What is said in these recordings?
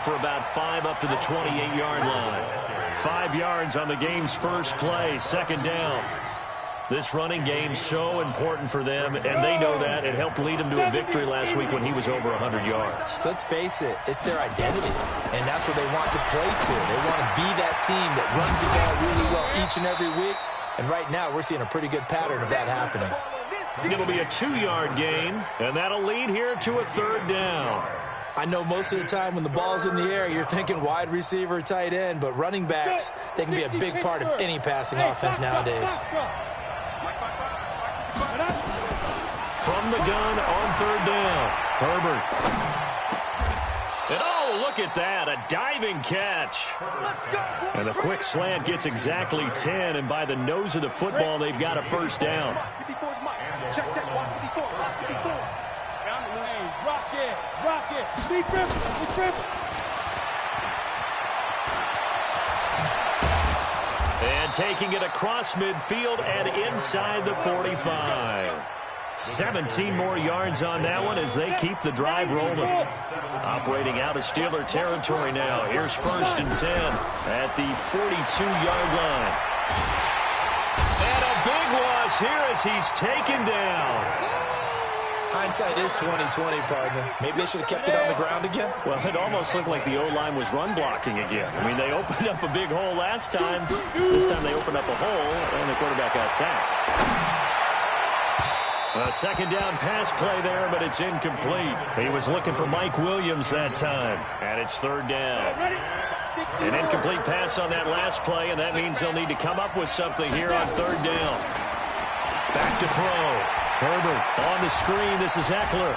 For about 5 up to the 28-yard line. 5 yards on the game's first play, second down. This running game so important for them, and they know that. It helped lead them to a victory last week when he was over 100 yards. Let's face it, it's their identity, and that's what they want to play to. They want to be that team that runs the ball really well each and every week, and right now we're seeing a pretty good pattern of that happening. It'll be a 2-yard gain, and that'll lead here to a third down. I know most of the time when the ball's in the air, you're thinking wide receiver, tight end, but running backs, they can be a big part of any passing offense nowadays. From the gun on third down, Herbert. And oh, look at that, a diving catch. And a quick slant gets exactly 10, and by the nose of the football, they've got a first down. And taking it across midfield and inside the 45. 17 more yards on that one as they keep the drive rolling. Operating out of Steeler territory now. Here's 1st and 10 at the 42-yard line. And a big loss here as he's taken down. Hindsight is 20/20, partner. Maybe they should have kept it on the ground again. Well, it almost looked like the O-line was run blocking again. I mean, they opened up a big hole last time. This time they opened up a hole, and the quarterback got sacked. A second down pass play there, but it's incomplete. He was looking for Mike Williams that time, and it's third down. An incomplete pass on that last play, and that means they'll need to come up with something here on third down. Back to throw. Herbert on the screen. This is Eckler.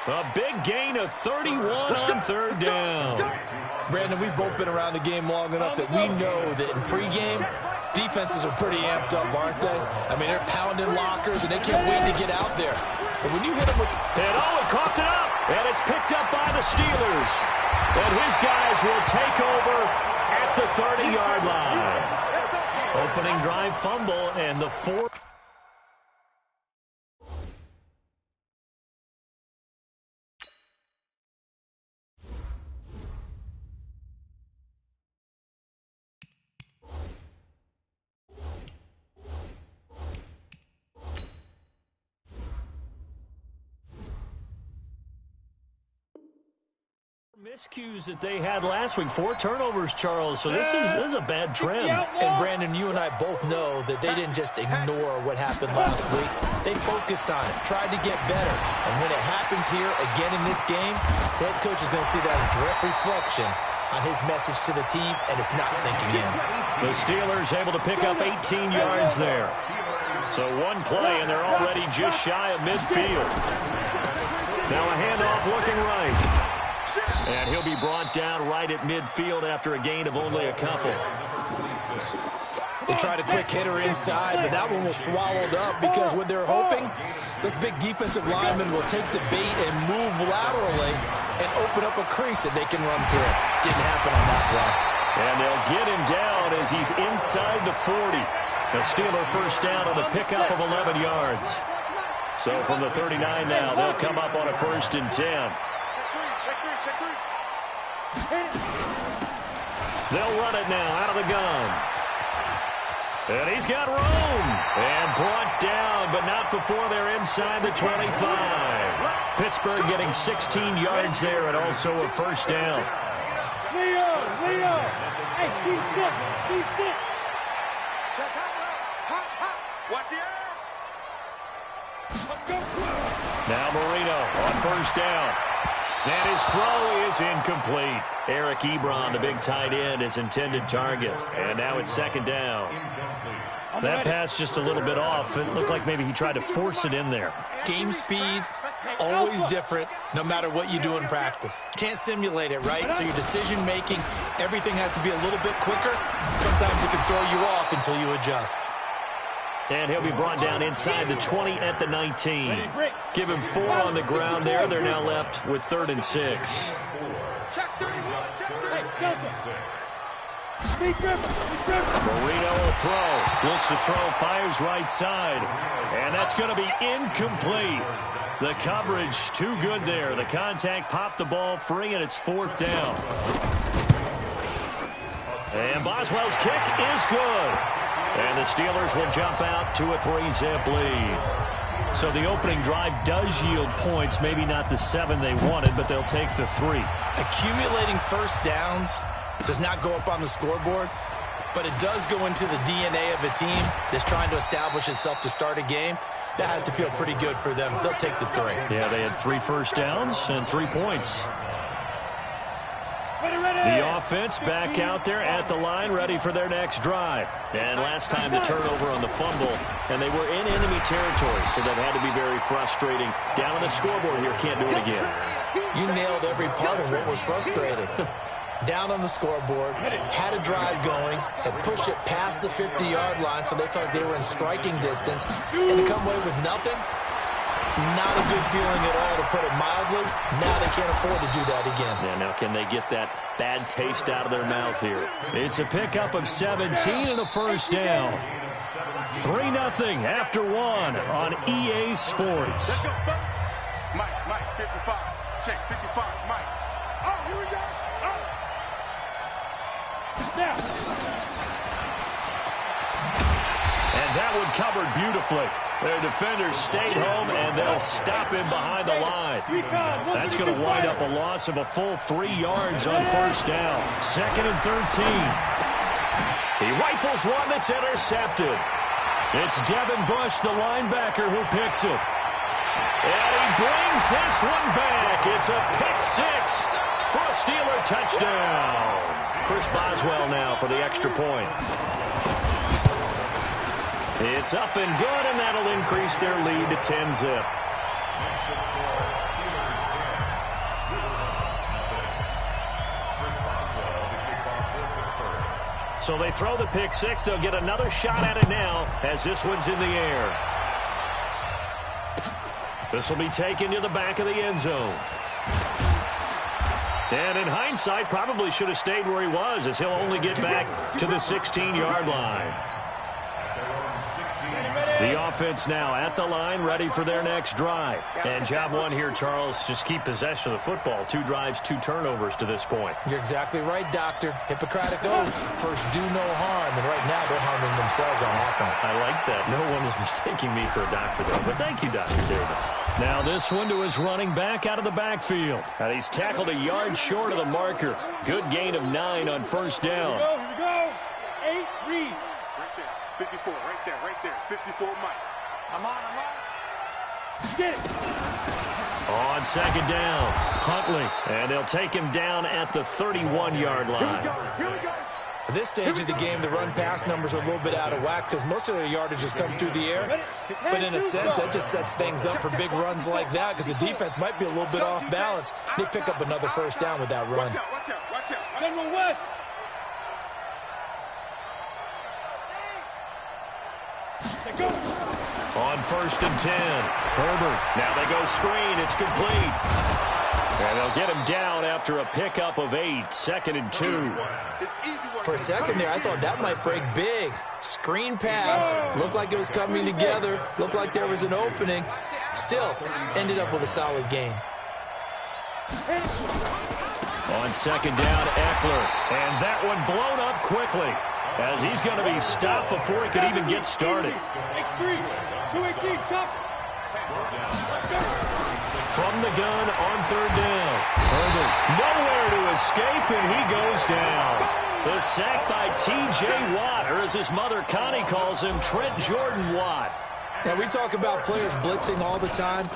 A big gain of 31 on third down. Brandon, we've both been around the game long enough that we know that in pregame, defenses are pretty amped up, aren't they? I mean, they're pounding lockers, and they can't wait to get out there. But when you hit them with... And oh, it coughed it up. And it's picked up by the Steelers. And his guys will take over at the 30-yard line. Opening drive fumble, and the fourth. Miscues that they had last week. 4 turnovers, Charles. So this is a bad trend. And Brandon, you and I both know that they didn't just ignore what happened last week. They focused on it, tried to get better. And when it happens here again in this game, the head coach is going to see that as a direct reflection on his message to the team, and it's not sinking in. The Steelers able to pick up 18 yards there. So one play, and they're already just shy of midfield. Now a handoff looking right. And he'll be brought down right at midfield after a gain of only a couple. They tried a quick hitter inside, but that one was swallowed up because what they're hoping, those big defensive linemen will take the bait and move laterally and open up a crease that they can run through. Didn't happen on that play. And they'll get him down as he's inside the 40. The Steeler first down on the pickup of 11 yards. So from the 39 now, they'll come up on a 1st and 10. They'll run it now out of the gun. And he's got room. And brought down, but not before they're inside the 25. Pittsburgh getting 16 yards there and also a first down. Leo. Hey, keep sit. Watch the Now Marino on first down. And his throw is incomplete. Eric Ebron, the big tight end, his intended target. And now it's second down. That pass just a little bit off. It looked like maybe he tried to force it in there. Game speed, always different, no matter what you do in practice. Can't simulate it, right? So your decision-making, everything has to be a little bit quicker. Sometimes it can throw you off until you adjust. And he'll be brought down inside the 20 at the 19. Give him 4 on the ground there. They're now left with 3rd and 6. Marino will throw. Looks to throw, fires right side. And that's going to be incomplete. The coverage too good there. The contact popped the ball free, and it's 4th down. And Boswell's kick is good. And the Steelers will jump out to a 3-zip lead. So the opening drive does yield points, maybe not the 7 they wanted, but they'll take the 3. Accumulating first downs does not go up on the scoreboard, but it does go into the DNA of a team that's trying to establish itself to start a game. That has to feel pretty good for them. They'll take the 3. Yeah, they had 3 first downs and 3 points. The offense back out there at the line, ready for their next drive. And last time the turnover on the fumble, and they were in enemy territory, so that had to be very frustrating. Down on the scoreboard here, can't do it again. You nailed every part of what was frustrating. Down on the scoreboard, had a drive going, had pushed it past the 50-yard line, so they felt like they were in striking distance, and to come away with nothing, not a good feeling at all, to put it mildly. Now they can't afford to do that again. Yeah, now can they get that bad taste out of their mouth here? It's a pickup of 17 and a first down. 3-0 after 1 on EA Sports. Let's go. Mike, 55. Check, 55, Mike. Oh, here we go. Oh. Now. And that one covered beautifully. Their defenders stayed home, and they'll stop him behind the line. That's going to wind up a loss of a full 3 yards on first down. 2nd and 13. He rifles one that's intercepted. It's Devin Bush, the linebacker, who picks it. And he brings this one back. It's a pick 6 for a Steeler touchdown. Chris Boswell now for the extra point. It's up and good, and that'll increase their lead to 10-zip. So they throw the pick 6. They'll get another shot at it now as this one's in the air. This will be taken to the back of the end zone. And in hindsight, probably should have stayed where he was, as he'll only get back to the 16-yard line. The offense now at the line, ready for their next drive. And job one here, Charles, just keep possession of the football. 2 drives, 2 turnovers to this point. You're exactly right, Doctor. Hippocratic oath. First, do no harm. And right now, they're harming themselves on offense. I like that. No one is mistaking me for a doctor, though. But thank you, Dr. Davis. Now this one to his running back out of the backfield. And he's tackled a yard short of the marker. Good gain of 9 on first down. Here we go. 8, read. 54, right there, 54, Mike. I'm on. Get it. On second down, Huntley, and they'll take him down at the 31-yard line. Here we go. At this stage of the game, the run-pass numbers are a little bit out of whack because most of their yardage has come through the air. But in a sense, that just sets things up for big runs like that because the defense might be a little bit off balance. They pick up another first down with that run. Watch out. General West. Go. On first and 10, Herbert. Now they go screen. It's complete. And they'll get him down after a pickup of 8. 2nd and 2. For a second there, I thought that might break big. Screen pass. Looked like it was coming together. Looked like there was an opening. Still, ended up with a solid game. On second down, Eckler. And that one blown up quickly, as he's going to be stopped before he could even get started. X3, 218, chop. From the gun on third down. Herbert nowhere to escape, and he goes down. The sack by T.J. Watt, or as his mother Connie calls him, Trent Jordan Watt. Now, we talk about players blitzing all the time.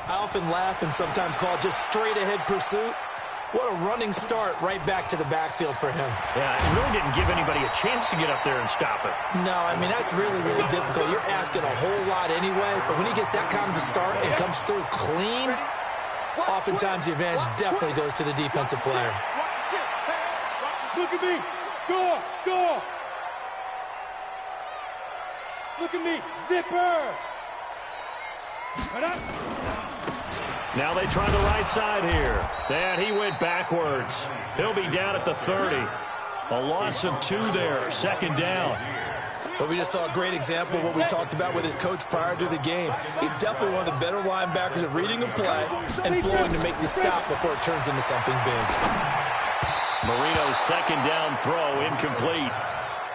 I often laugh and sometimes call it just straight-ahead pursuit. What a running start right back to the backfield for him. Yeah, it really didn't give anybody a chance to get up there and stop it. No, I mean, that's really, really difficult. You're asking a whole lot anyway, but when he gets that kind of a start and comes through clean, oftentimes the advantage definitely goes to the defensive player. Look at me. Go. Look at me. Zipper. Right up. Now they try the right side here. And he went backwards. He'll be down at the 30. A loss of 2 there. 2nd down. But we just saw a great example of what we talked about with his coach prior to the game. He's definitely one of the better linebackers at reading a play and flowing to make the stop before it turns into something big. Marino's second down throw incomplete.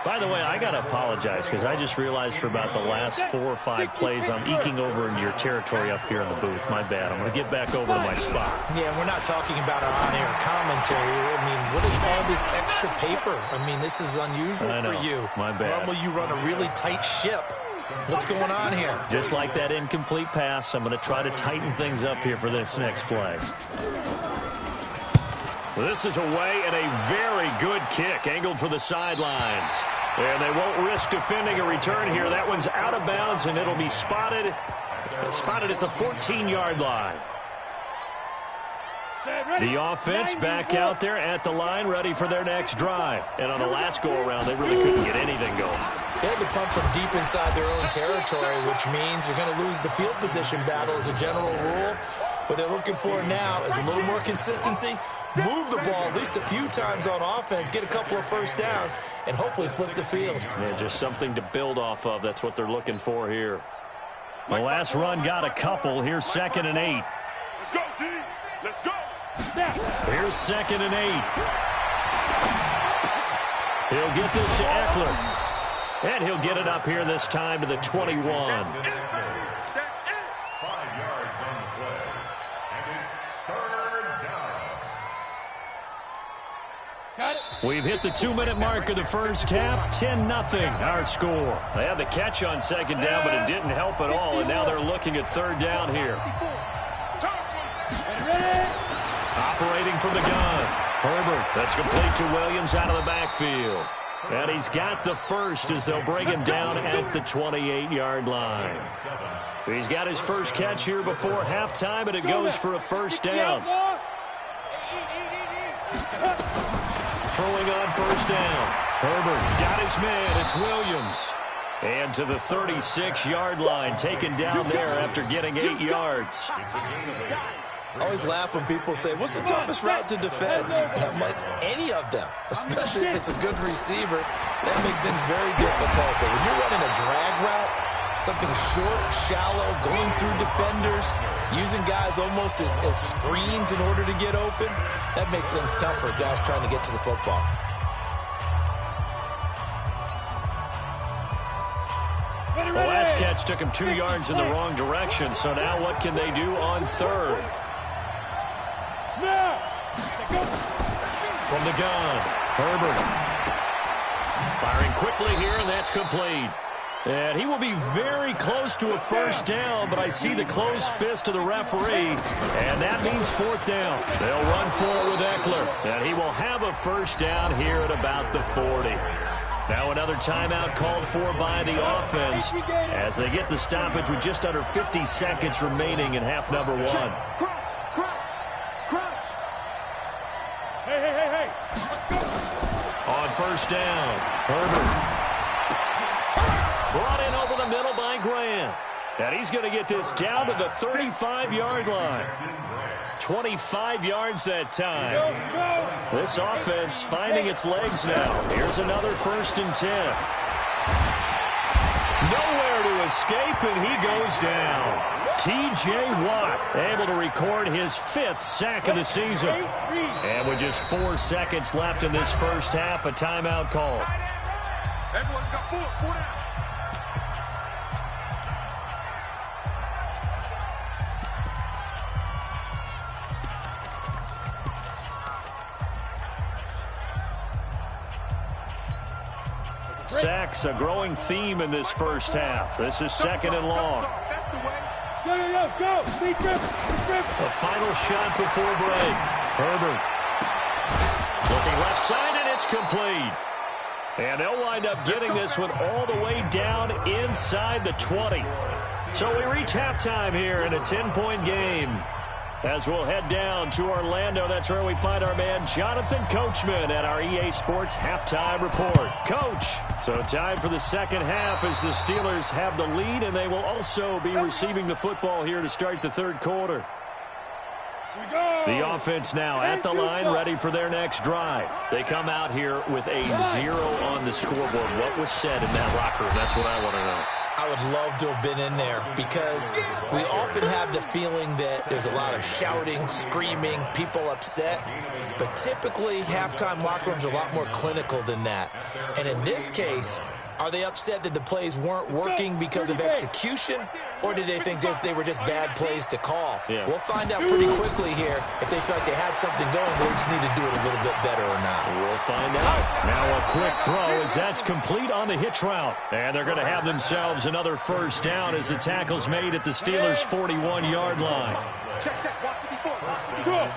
By the way, I got to apologize because I just realized for about the last 4 or 5 plays I'm eking over into your territory up here in the booth. My bad. I'm going to get back over to my spot. Yeah, we're not talking about our on-air commentary. I mean, what is all this extra paper? I mean, this is unusual for you. My bad. Normally you run a really tight ship. What's going on here? Just like that incomplete pass, I'm going to try to tighten things up here for this next play. This is away and a very good kick, angled for the sidelines. And they won't risk defending a return here. That one's out of bounds, and it'll be spotted at the 14-yard line. The offense back out there at the line, ready for their next drive. And on the last go-around, they really couldn't get anything going. They had to punt from deep inside their own territory, which means you're going to lose the field position battle as a general rule. What they're looking for now is a little more consistency, move the ball at least a few times on offense, get a couple of first downs, and hopefully flip the field. Yeah, just something to build off of. That's what they're looking for here. The last run got a couple. Here's 2nd and 8. Let's go, D. Let's go. Here's 2nd and 8. He'll get this to Eckler. And he'll get it up here this time to the 21. 5 yards on the play. And it's 3rd down. We've hit the 2-minute mark of the first half. 10-0 our score. They had the catch on 2nd down, but it didn't help at all. And now they're looking at 3rd down here. Operating from the gun. Herbert. That's complete to Williams out of the backfield. And he's got the first as they'll bring him down at the 28-yard line. He's got his first catch here before halftime, and it goes for a first down. Throwing on first down. Herbert got his man. It's Williams. And to the 36-yard line, taken down there after getting 8 yards. I always laugh when people say, what's the toughest route to defend? And I'm like, any of them, especially if it's a good receiver. That makes things very difficult. But when you're running a drag route, something short, shallow, going through defenders, using guys almost as screens in order to get open, that makes things tough for guys trying to get to the football. The last catch took him 2 yards in the wrong direction, so now what can they do on 3rd? From the gun, Herbert. Firing quickly here, and that's complete. And he will be very close to a first down, but I see the closed fist of the referee, and that means 4th down. They'll run for it with Eckler, and he will have a first down here at about the 40. Now another timeout called for by the offense as they get the stoppage with just under 50 seconds remaining in half number 1. Hey. On first down, Herbert. Brought in over the middle by Grant. And he's going to get this down to the 35-yard line. 25 yards that time. This offense finding its legs now. Here's another 1st and 10. Nowhere to escape, and he goes down. T.J. Watt able to record his 5th sack of the season. And with just 4 seconds left in this first half, a timeout call. Everyone's got 4 down. Sacks, a growing theme in this first half. This is 2nd and long. Go. A final shot before break. Herbert. Looking left side, and it's complete. And they'll wind up getting this one all the way down inside the 20. So we reach halftime here in a 10-point game. As we'll head down to Orlando, that's where we find our man Jonathan Coachman at our EA Sports Halftime Report. Coach, so time for the second half as the Steelers have the lead, and they will also be receiving the football here to start the 3rd quarter. The offense now at the line, ready for their next drive. They come out here with a 0 on the scoreboard. What was said in that locker room? That's what I want to know. I would love to have been in there because we often have the feeling that there's a lot of shouting, screaming, people upset. But typically, halftime locker rooms are a lot more clinical than that. And in this case, are they upset that the plays weren't working because of execution, or did they think they were just bad plays to call? Yeah. We'll find out pretty quickly here if they feel like they had something going, but they just need to do it a little bit better or not. We'll find out. Now a quick throw as that's complete on the hitch route. And they're going to have themselves another first down as the tackle's made at the Steelers' 41-yard line. Check, check. Watch 54. Watch 54.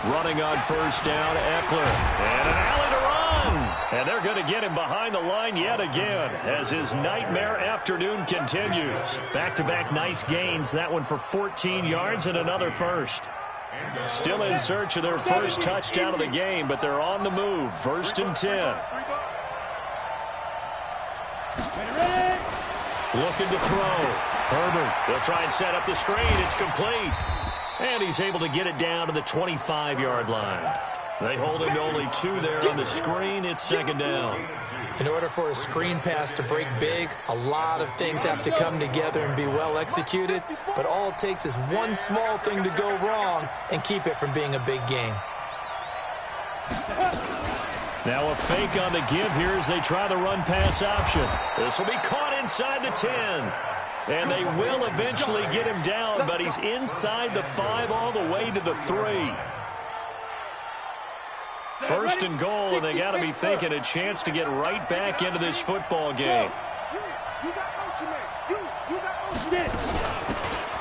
Running on first down, Eckler. And an alley to run. And they're going to get him behind the line yet again as his nightmare afternoon continues. Back-to-back nice gains. That one for 14 yards and another first. Still in search of their first touchdown of the game, but they're on the move. 1st and 10. Looking to throw. Herbert. They'll try and set up the screen. It's complete. And he's able to get it down to the 25-yard line. They hold him to only 2 there on the screen. It's 2nd down. In order for a screen pass to break big, a lot of things have to come together and be well executed. But all it takes is one small thing to go wrong and keep it from being a big game. Now a fake on the give here as they try the run-pass option. This will be caught inside the 10. And they will eventually get him down, but he's inside the 5 all the way to the 3. 1st and goal, and they got to be thinking a chance to get right back into this football game.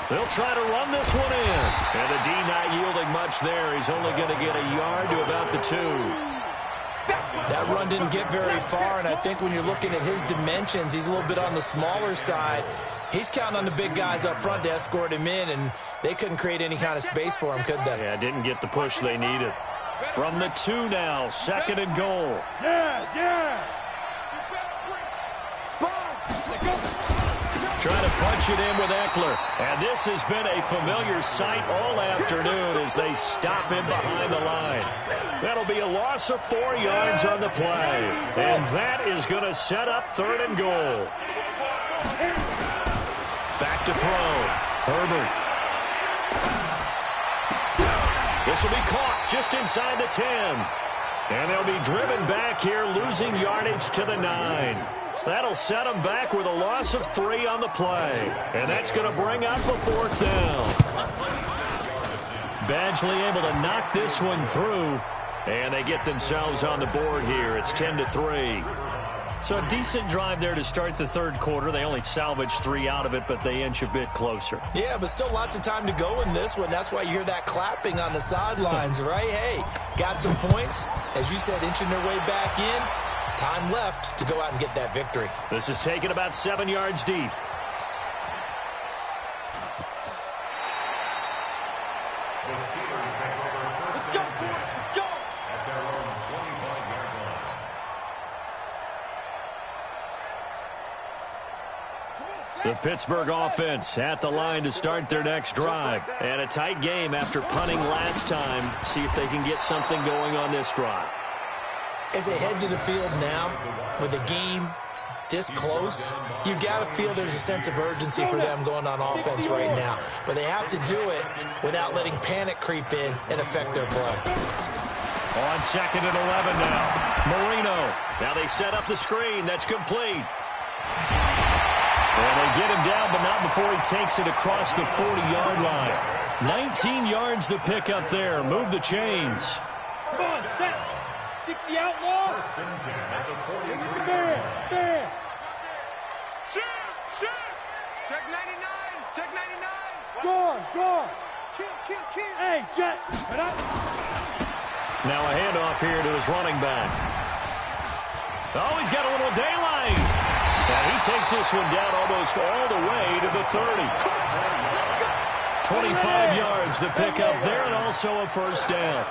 They'll try to run this one in. And the D not yielding much there. He's only going to get a yard to about the 2. That run didn't get very far, and I think when you're looking at his dimensions, he's a little bit on the smaller side. He's counting on the big guys up front to escort him in, and they couldn't create any kind of space for him, could they? Yeah, didn't get the push they needed. From the 2 now, 2nd and goal. Trying to punch it in with Eckler. And this has been a familiar sight all afternoon as they stop him behind the line. That'll be a loss of 4 yards on the play. And that is going to set up 3rd and goal. Back to throw. Herbert. This will be caught just inside the 10. And they'll be driven back here, losing yardage to the 9. That'll set them back with a loss of 3 on the play. And that's going to bring up a 4th down. Badgley able to knock this one through. And they get themselves on the board here. It's 10-3. So a decent drive there to start the 3rd quarter. They only salvaged 3 out of it, but they inch a bit closer. Yeah, but still lots of time to go in this one. That's why you hear that clapping on the sidelines, right? Hey, got some points. As you said, inching their way back in. Time left to go out and get that victory. This is taken about 7 yards deep. Let's go, boys. Let's go. The Pittsburgh offense at the line to start their next drive. And a tight game after punting last time. See if they can get something going on this drive. As they head to the field now, with the game this close, you've got to feel there's a sense of urgency for them going on offense right now. But they have to do it without letting panic creep in and affect their play. On 2nd and 11 now. Marino. Now they set up the screen. That's complete. And they get him down, but not before he takes it across the 40-yard line. 19 yards to pick up there. Move the chains. Come on, set. 60 outlaw. There. Shoot. Check 99. Check 99. Gone. Kill. Hey, Jet. Right up. Now a handoff here to his running back. Oh, he's got a little daylight. And he takes this one down almost all the way to the 30. 25 yards to pick up there, and also a first down.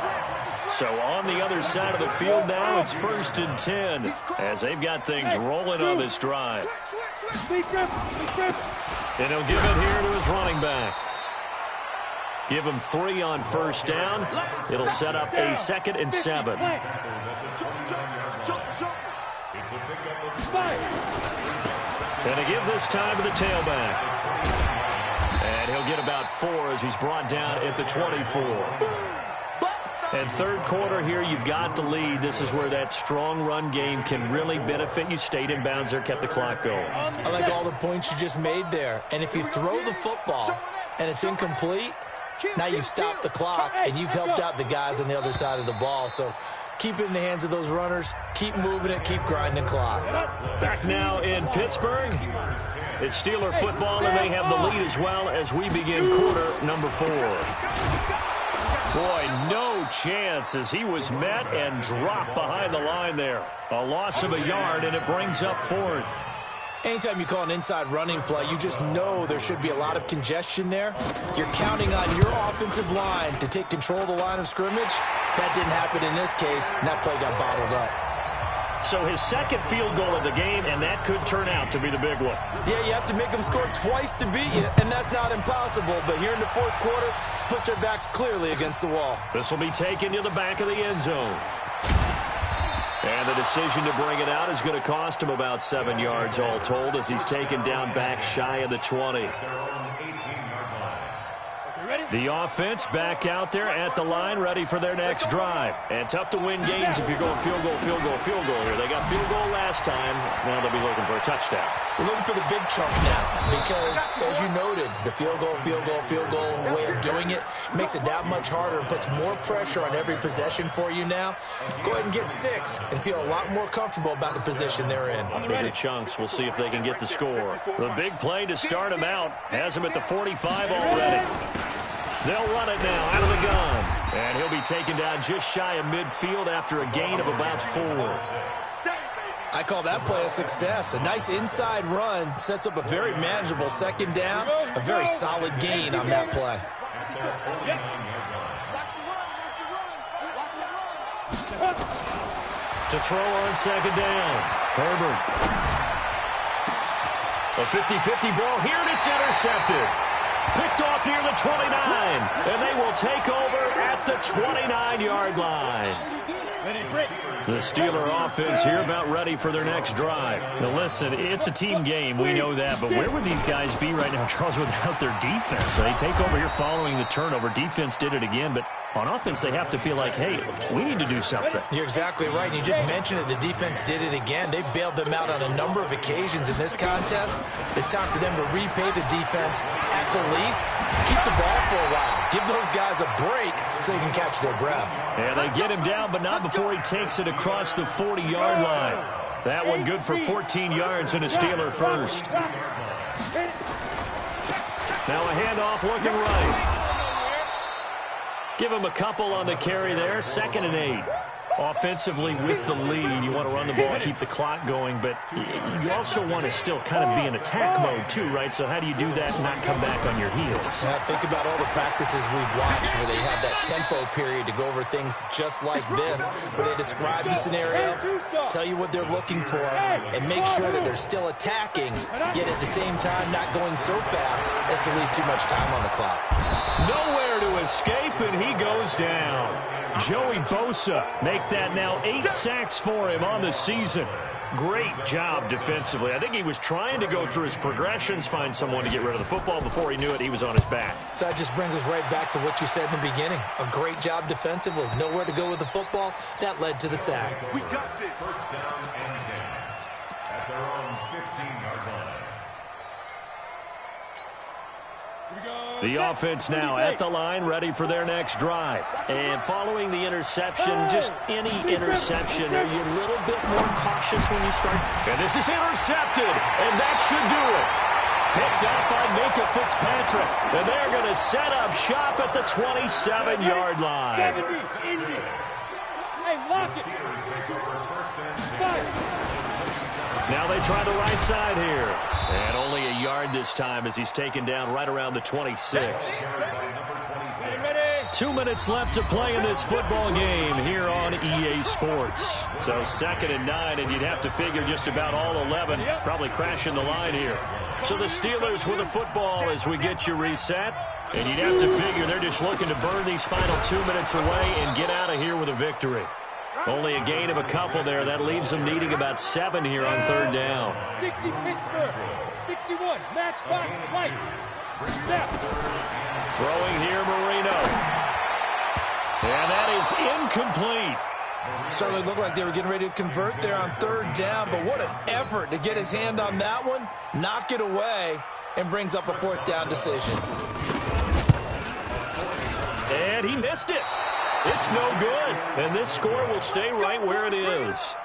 So on the other side of the field now, it's 1st and 10 as they've got things rolling on this drive. Be careful. And he'll give it here to his running back. Give him 3 on first down. It'll set up a 2nd and 7. And to give this time to the tailback. And he'll get about 4 as he's brought down at the 24. And third quarter here, you've got the lead. This is where that strong run game can really benefit you. Stayed in bounds there, kept the clock going. I like all the points you just made there. And if you throw the football and it's incomplete, now you've stopped the clock and you've helped out the guys on the other side of the ball. So keep it in the hands of those runners. Keep moving it. Keep grinding the clock. Back now in Pittsburgh. It's Steeler football, and they have the lead as well as we begin quarter number 4. Boy, no chance as he was met and dropped behind the line there. A loss of a yard, and it brings up 4th. Anytime you call an inside running play, you just know there should be a lot of congestion there. You're counting on your offensive line to take control of the line of scrimmage. That didn't happen in this case, and that play got bottled up. So his 2nd field goal of the game, and that could turn out to be the big one. Yeah, you have to make them score twice to beat you, and that's not impossible. But here in the 4th quarter, puts their backs clearly against the wall. This will be taken to the back of the end zone. And the decision to bring it out is going to cost him about 7 yards all told as he's taken down back shy of the 20. The offense back out there at the line, ready for their next drive. And tough to win games if you're going field goal, field goal, field goal here. They got field goal last time. Now they'll be looking for a touchdown. We're looking for the big chunk now because, as you noted, the field goal way of doing it makes it that much harder and puts more pressure on every possession for you now. Go ahead and get 6 and feel a lot more comfortable about the position they're in. Bigger chunks. We'll see if they can get the score. The big play to start him out has him at the 45 already. They'll run it now out of the gun. And he'll be taken down just shy of midfield after a gain of about 4. I call that play a success. A nice inside run sets up a very manageable 2nd down. A very solid gain on that play. To throw on 2nd down. Herbert. A 50-50 ball here, and it's intercepted. Picked off near the 29, and they will take over at the 29-yard line. The Steeler offense here about ready for their next drive. Now, listen, it's a team game. We know that. But where would these guys be right now, Charles, without their defense? They take over here following the turnover. Defense did it again, but on offense, they have to feel like, hey, we need to do something. You're exactly right. You just mentioned it. The defense did it again. They bailed them out on a number of occasions in this contest. It's time for them to repay the defense at the least. Keep the ball for a while. Give those guys a break so they can catch their breath. Yeah, they get him down, but not before he takes it across the 40-yard line. That one good for 14 yards and a Steeler first. Now a handoff looking right. Give him a couple on the carry there. 2nd and 8. Offensively with the lead, you want to run the ball, keep the clock going, but you also want to still kind of be in attack mode too, right? So how do you do that and not come back on your heels? Now think about all the practices we've watched where they have that tempo period to go over things just like this, where they describe the scenario, tell you what they're looking for, and make sure that they're still attacking, yet at the same time not going so fast as to leave too much time on the clock. Nowhere to escape, and he goes down. Joey Bosa make that now 8 sacks for him on the season. Great job defensively. I think he was trying to go through his progressions, find someone to get rid of the football. Before he knew it, he was on his back. So that just brings us right back to what you said in the beginning. A great job defensively. Nowhere to go with the football. That led to the sack. We got this. First down and 10 at their own 15-yard line. The offense now at the line, ready for their next drive. And following the interception, just any interception, are you a little bit more cautious when you start? And this is intercepted, and that should do it. Picked up by Minka Fitzpatrick, and they're going to set up shop at the 27-yard line. 70, Indy. Hey, lock it. Now they try the right side here. And only a yard this time as he's taken down right around the 26. 2 minutes left to play in this football game here on EA Sports. So 2nd and 9, and you'd have to figure just about all 11 probably crashing the line here. So the Steelers with the football as we get you reset. And you'd have to figure they're just looking to burn these final 2 minutes away and get out of here with a victory. Only a gain of a couple there. That leaves them needing about 7 here on third down. 60 Pittsburgh, 61 matchbox light. Snap. Throwing here, Marino. And that is incomplete. Certainly looked like they were getting ready to convert there on third down, but what an effort to get his hand on that one, knock it away, and brings up a fourth down decision. And he missed it. It's no good. And this score will stay right where it is.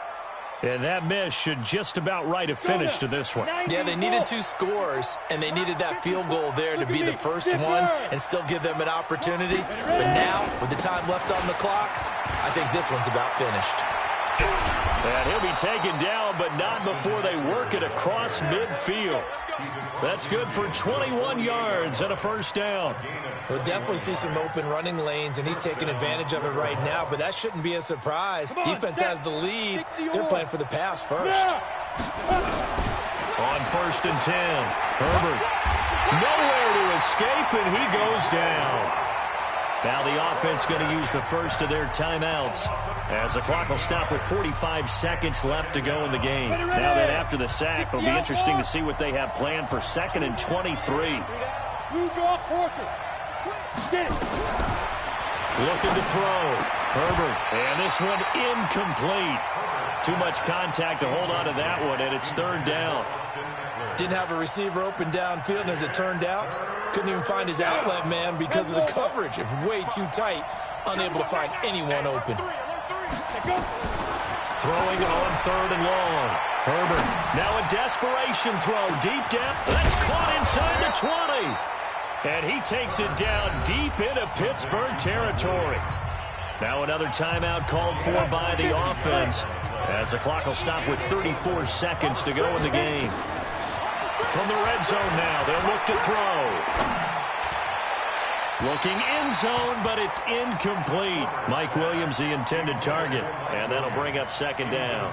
And that miss should just about write a finish to this one. Yeah, they needed 2 scores, and they needed that field goal there to be the first one and still give them an opportunity. But now, with the time left on the clock, I think this one's about finished. And he'll be taken down, but not before they work it across midfield. That's good for 21 yards and a first down. We'll definitely see some open running lanes, and he's taking advantage of it right now, but that shouldn't be a surprise. Defense has the lead. They're playing for the pass first. On 1st and 10, Herbert. Nowhere to escape, and he goes down. Now the offense going to use the first of their timeouts as the clock will stop with 45 seconds left to go in the game. Now that after the sack, it'll be interesting to see what they have planned for 2nd and 23. Looking to throw. Herbert. And this one incomplete. Too much contact to hold on to that one, and it's third down. Didn't have a receiver open downfield, and as it turned out, couldn't even find his outlet man because of the coverage. It was way too tight, unable to find anyone open. Throwing on 3rd and long. Herbert, now a desperation throw deep down. That's caught inside the 20. And he takes it down deep into Pittsburgh territory. Now another timeout called for by the offense as the clock will stop with 34 seconds to go in the game. From the red zone now, they'll look to throw. Looking end zone, but it's incomplete. Mike Williams, the intended target, and that'll bring up 2nd down.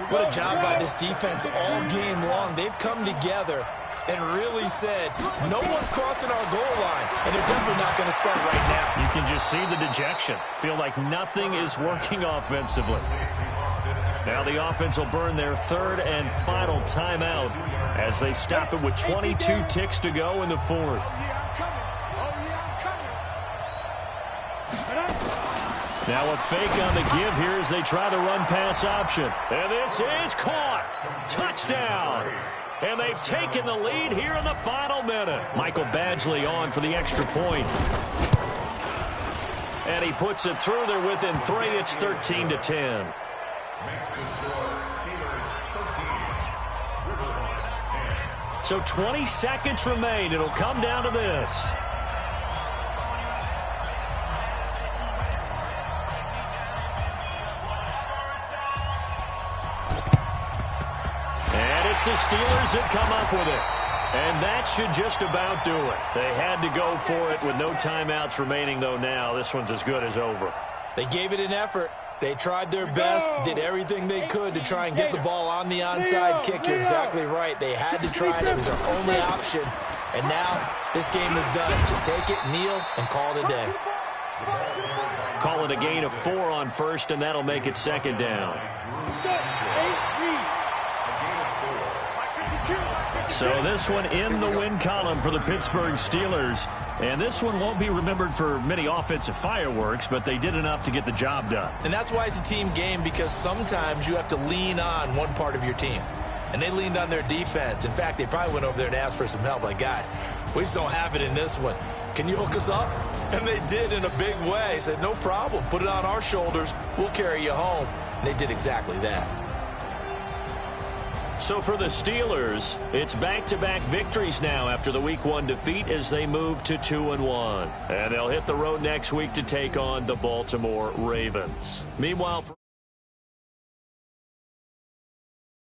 What a job by this defense all game long. They've come together and really said, no one's crossing our goal line, and they're definitely not going to start right now. You can just see the dejection. Feel like nothing is working offensively. Now the offense will burn their 3rd and final timeout as they stop it with 22 ticks to go in the 4th. Now a fake on the give here as they try the run-pass option. And this is caught. Touchdown. And they've taken the lead here in the final minute. Michael Badgley on for the extra point. And he puts it through. They're within 3. It's 13-10. So 20 seconds remain. It'll come down to this. And it's the Steelers that come up with it. And that should just about do it. They had to go for it with no timeouts remaining, though now. This one's as good as over. They gave it an effort. They tried their best, did everything they could to try and get the ball on the onside kick. You're exactly right. They had to try it. It was their only option. And now this game is done. Just take it, kneel, and call it a day. Call it a gain of 4 on 1st, and that'll make it 2nd down. So this one in the win column for the Pittsburgh Steelers. And this one won't be remembered for many offensive fireworks, but they did enough to get the job done. And that's why it's a team game, because sometimes you have to lean on one part of your team. And they leaned on their defense. In fact, they probably went over there and asked for some help. Like, guys, we just don't have it in this one. Can you hook us up? And they did in a big way. Said, no problem. Put it on our shoulders. We'll carry you home. And they did exactly that. So for the Steelers, it's back-to-back victories now after the Week 1 defeat as they move to 2-1. And they'll hit the road next week to take on the Baltimore Ravens. Meanwhile,